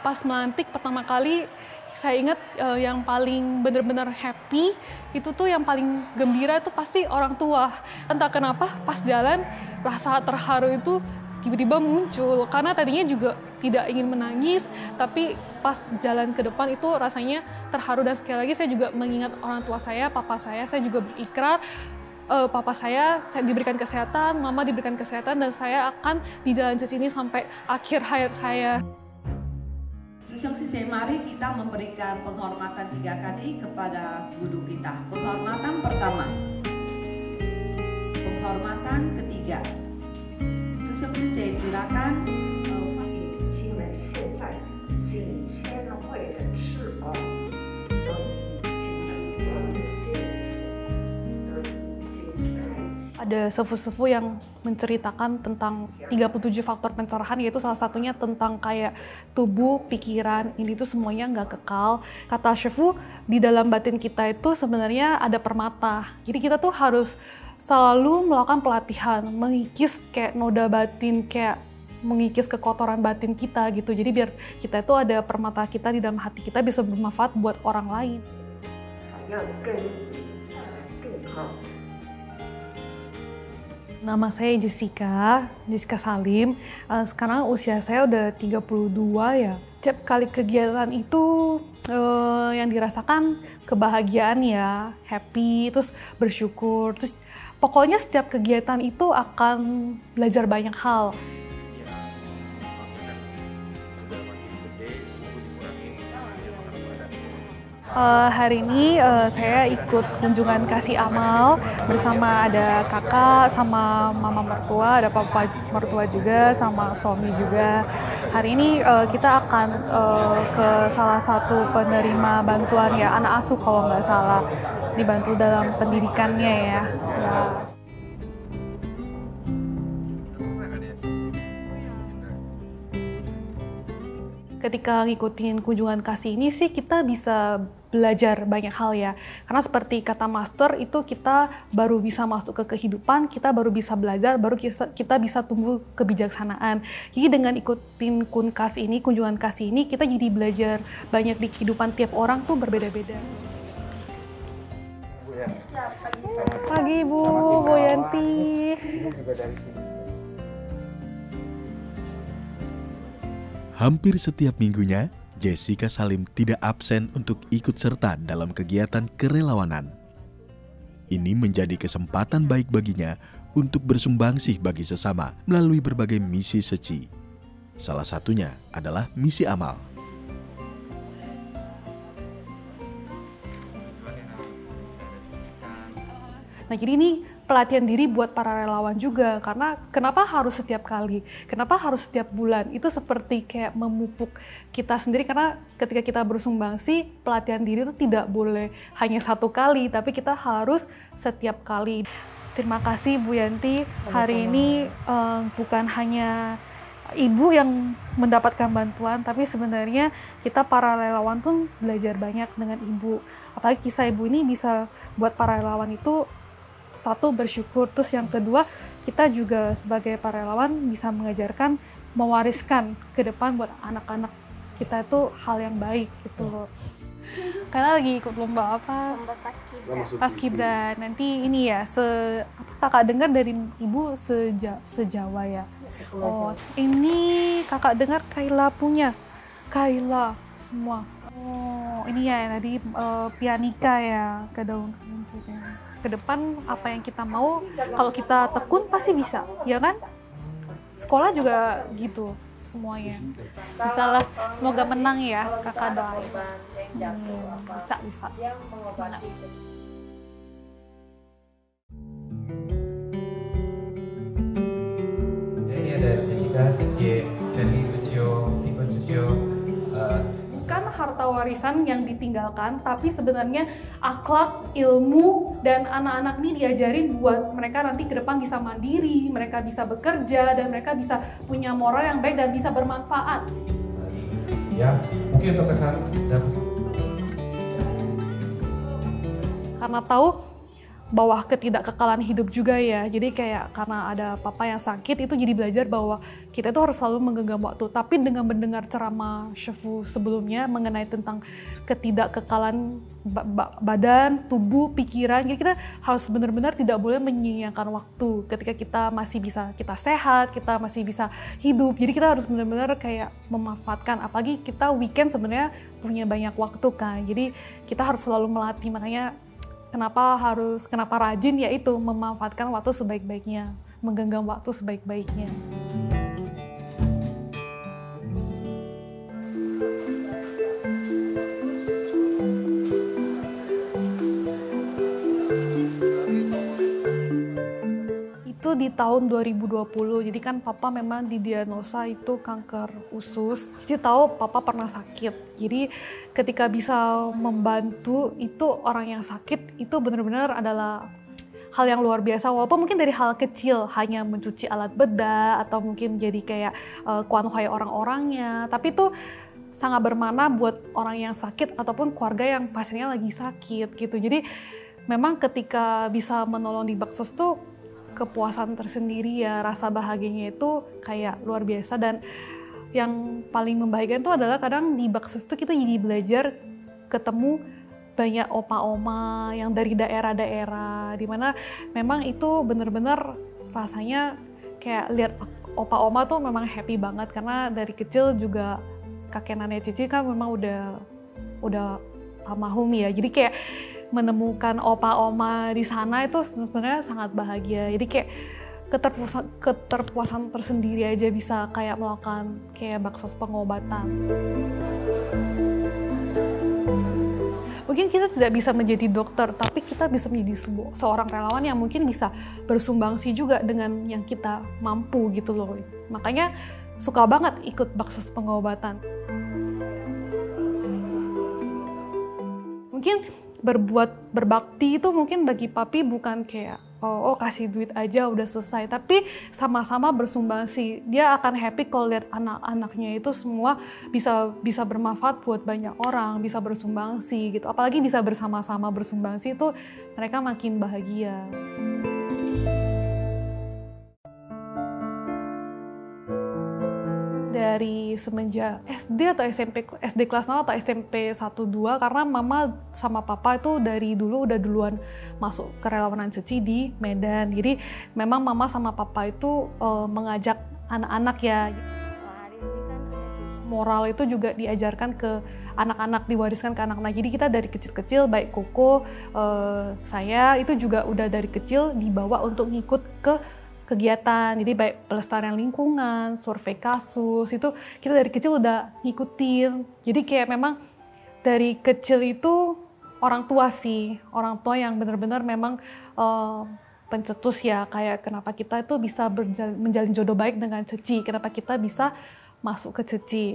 pas melantik pertama kali, saya ingat yang paling benar-benar happy itu tuh yang paling gembira itu pasti orang tua. Entah kenapa pas jalan rasa terharu itu tiba-tiba muncul karena tadinya juga tidak ingin menangis, tapi pas jalan ke depan itu rasanya terharu. Dan sekali lagi saya juga mengingat orang tua saya, papa saya juga berikrar papa saya diberikan kesehatan, mama diberikan kesehatan, dan saya akan di jalan ini sampai akhir hayat saya. Sisi mari kita memberikan penghormatan 3 kali kepada guru kita. Penghormatan pertama, penghormatan ketiga. Sisi silakan. 亲们，现在请签会人士哦，所以请们所有的现实都已经开启。 Ada sefu-sefu yang menceritakan tentang 37 faktor pencerahan, yaitu salah satunya tentang kayak tubuh, pikiran, ini tuh semuanya nggak kekal. Kata sefu, di dalam batin kita itu sebenarnya ada permata. Jadi kita tuh harus selalu melakukan pelatihan, mengikis kayak noda batin, kayak mengikis kekotoran batin kita gitu. Jadi biar kita itu ada permata kita di dalam hati kita bisa bermanfaat buat orang lain. Nama saya Jessica Salim. Sekarang usia saya udah 32 ya. Setiap kali kegiatan itu yang dirasakan kebahagiaan ya, happy, terus bersyukur. Terus pokoknya setiap kegiatan itu akan belajar banyak hal. Hari ini saya ikut kunjungan kasih amal bersama ada kakak sama mama mertua, ada papa mertua juga sama suami juga. Hari ini kita akan ke salah satu penerima bantuan ya, anak asuh kalau nggak salah, dibantu dalam pendidikannya ya. Ketika ngikutin kunjungan kasih ini sih kita bisa belajar banyak hal ya. Karena seperti kata master itu kita baru bisa masuk ke kehidupan, kita baru bisa belajar, baru kita bisa tumbuh kebijaksanaan. Jadi dengan ikutin kunjungan kasih ini kita jadi belajar banyak di kehidupan tiap orang tuh berbeda-beda. Pagi Bu, Bu Yanti. Hampir setiap minggunya, Jessica Salim tidak absen untuk ikut serta dalam kegiatan kerelawanan. Ini menjadi kesempatan baik baginya untuk bersumbangsih bagi sesama melalui berbagai misi seci. Salah satunya adalah misi amal. Nah, jadi ini pelatihan diri buat para relawan juga, karena kenapa harus setiap kali, kenapa harus setiap bulan, itu seperti kayak memupuk kita sendiri, karena ketika kita bersumbangsi, pelatihan diri itu tidak boleh hanya satu kali, tapi kita harus setiap kali. Terima kasih Bu Yanti, hari ini bukan hanya Ibu yang mendapatkan bantuan, tapi sebenarnya kita para relawan tuh belajar banyak dengan Ibu. Apalagi kisah Ibu ini bisa buat para relawan itu satu bersyukur, terus yang kedua kita juga sebagai para relawan bisa mengajarkan, mewariskan ke depan buat anak-anak kita itu hal yang baik gitu loh. Kalian lagi ikut lomba apa? Lomba Paskibra. Paskibra. Nanti ini ya, kakak dengar dari Ibu sejawa ya. Oh, ini kakak dengar Kaila punya. Kaila semua. Oh, ini ya tadi pianika ya, ke daun ke depan apa yang kita mau, kalau kita tekun pasti bisa, ya kan? Sekolah juga gitu semuanya. Bisalah, semoga menang ya, kakak doain. Bisa. Semangat. Ini ada Jessica, Sejie, Shelly, Susio, Stephen Susio. Bukan harta warisan yang ditinggalkan, tapi sebenarnya akhlak, ilmu, dan anak-anak ini diajarin buat mereka nanti ke depan bisa mandiri, mereka bisa bekerja, dan mereka bisa punya moral yang baik dan bisa bermanfaat. Ya, mungkin untuk kesan dan karena tahu bawah ketidakkekalan hidup juga ya. Jadi kayak karena ada papa yang sakit itu jadi belajar bahwa kita itu harus selalu menggenggam waktu. Tapi dengan mendengar ceramah Shefu sebelumnya mengenai tentang ketidakkekalan badan, tubuh, pikiran, jadi kita harus benar-benar tidak boleh menyia-nyiakan waktu ketika kita masih bisa, kita sehat, kita masih bisa hidup. Jadi kita harus benar-benar kayak memanfaatkan, apalagi kita weekend sebenarnya punya banyak waktu kan. Jadi kita harus selalu melatih, makanya kenapa rajin, yaitu memanfaatkan waktu sebaik-baiknya, menggenggam waktu sebaik-baiknya. Itu di tahun 2020, jadi kan papa memang didiagnosa itu kanker usus. Cici tahu papa pernah sakit, jadi ketika bisa membantu itu orang yang sakit itu benar-benar adalah hal yang luar biasa. Walaupun mungkin dari hal kecil, hanya mencuci alat bedah atau mungkin jadi kayak kuanhai orang-orangnya, tapi itu sangat bermakna buat orang yang sakit ataupun keluarga yang pasiennya lagi sakit gitu. Jadi memang ketika bisa menolong di Baksos tuh kepuasan tersendiri ya, rasa bahagianya itu kayak luar biasa. Dan yang paling membahagiakan itu adalah kadang di Baksos itu kita jadi belajar ketemu banyak opa-oma yang dari daerah-daerah, dimana memang itu benar-benar rasanya kayak lihat opa-oma tuh memang happy banget, karena dari kecil juga kakek nenek Cici kan memang udah almarhum ya, jadi kayak menemukan opa-oma di sana itu sebenarnya sangat bahagia. Jadi kayak keterpuasan tersendiri aja bisa kayak melakukan kayak Baksos pengobatan. Mungkin kita tidak bisa menjadi dokter, tapi kita bisa menjadi seorang relawan yang mungkin bisa bersumbangsi juga dengan yang kita mampu gitu loh. Makanya suka banget ikut Baksos pengobatan. Mungkin berbakti itu mungkin bagi papi bukan kayak oh kasih duit aja udah selesai, tapi sama-sama bersumbangsi. Dia akan happy kalau lihat anak-anaknya itu semua bisa bermanfaat buat banyak orang, bisa bersumbangsi gitu. Apalagi bisa bersama-sama bersumbangsi itu mereka makin bahagia. Dari semenjak SD atau SD kelas 6 atau SMP 1-2, karena mama sama papa itu dari dulu udah duluan masuk ke relawanan Ceci di Medan. Jadi memang mama sama papa itu mengajak anak-anak ya. Moral itu juga diajarkan ke anak-anak, diwariskan ke anak-anak. Jadi kita dari kecil-kecil, baik Koko, saya itu juga udah dari kecil dibawa untuk ngikut ke kegiatan, jadi baik pelestarian lingkungan, survei kasus, itu kita dari kecil udah ngikutin. Jadi kayak memang dari kecil itu orang tua yang benar-benar memang pencetus ya, kayak kenapa kita itu bisa menjalin jodoh baik dengan Ceci, kenapa kita bisa masuk ke Ceci.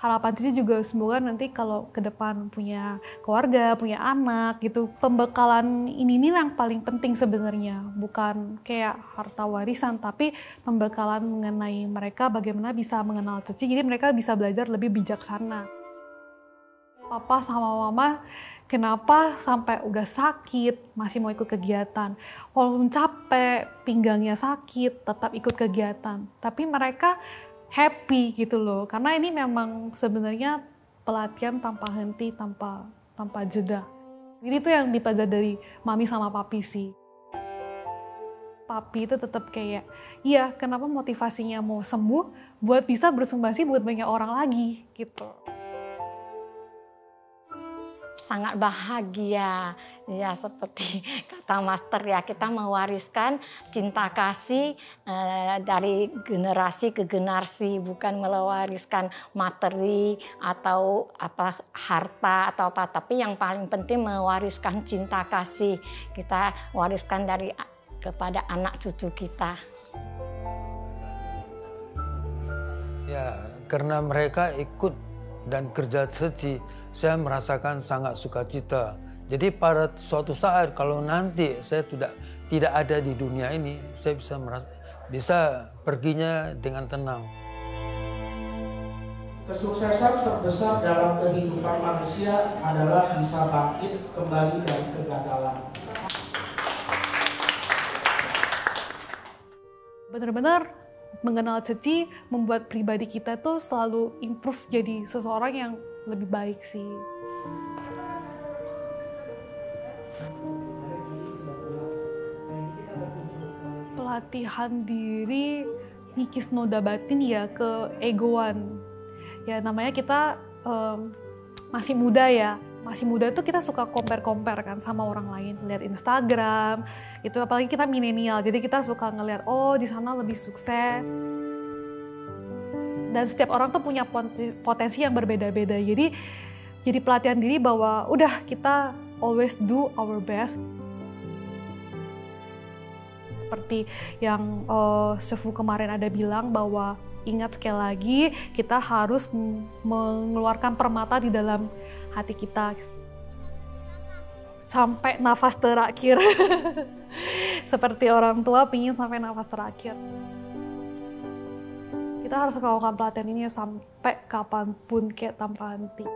Harapan Cici juga semoga nanti kalau ke depan punya keluarga, punya anak gitu, pembekalan ini yang paling penting sebenarnya. Bukan kayak harta warisan, tapi pembekalan mengenai mereka bagaimana bisa mengenal Cici, jadi mereka bisa belajar lebih bijaksana. Papa sama mama kenapa sampai udah sakit masih mau ikut kegiatan. Walaupun capek, pinggangnya sakit, tetap ikut kegiatan. Tapi mereka happy gitu loh, karena ini memang sebenarnya pelatihan tanpa henti, tanpa jeda. Jadi itu yang dipelajari dari mami sama papi sih. Papi itu tetap kayak, iya kenapa motivasinya mau sembuh buat bisa bersumbangsi buat banyak orang lagi gitu. Sangat bahagia ya, seperti kata master ya, kita mewariskan cinta kasih dari generasi ke generasi, bukan mewariskan materi atau harta atau apa, tapi yang paling penting mewariskan cinta kasih, kita wariskan kepada anak cucu kita. Ya, karena mereka ikut dan kerja Ceci, saya merasakan sangat sukacita. Jadi pada suatu saat kalau nanti saya tidak ada di dunia ini, saya bisa perginya dengan tenang. Kesuksesan terbesar dalam kehidupan manusia adalah bisa bangkit kembali dari kegagalan. Benar-benar mengenal Tzu Chi membuat pribadi kita tuh selalu improve jadi seseorang yang lebih baik sih. Pelatihan diri ngikis noda batin ya ke egoan. Ya namanya kita masih muda ya. Masih muda itu kita suka compare kan sama orang lain. Lihat Instagram, itu apalagi kita milenial. Jadi kita suka ngelihat, oh di sana lebih sukses. Dan setiap orang tuh punya potensi yang berbeda-beda. Jadi pelatihan diri bahwa udah kita always do our best. Seperti yang Sefu kemarin ada bilang bahwa ingat sekali lagi kita harus mengeluarkan permata di dalam hati kita. Sampai nafas terakhir. Seperti orang tua pingin sampai nafas terakhir. Kita harus melakukan pelatihan ini sampai kapanpun kayak tanpa henti.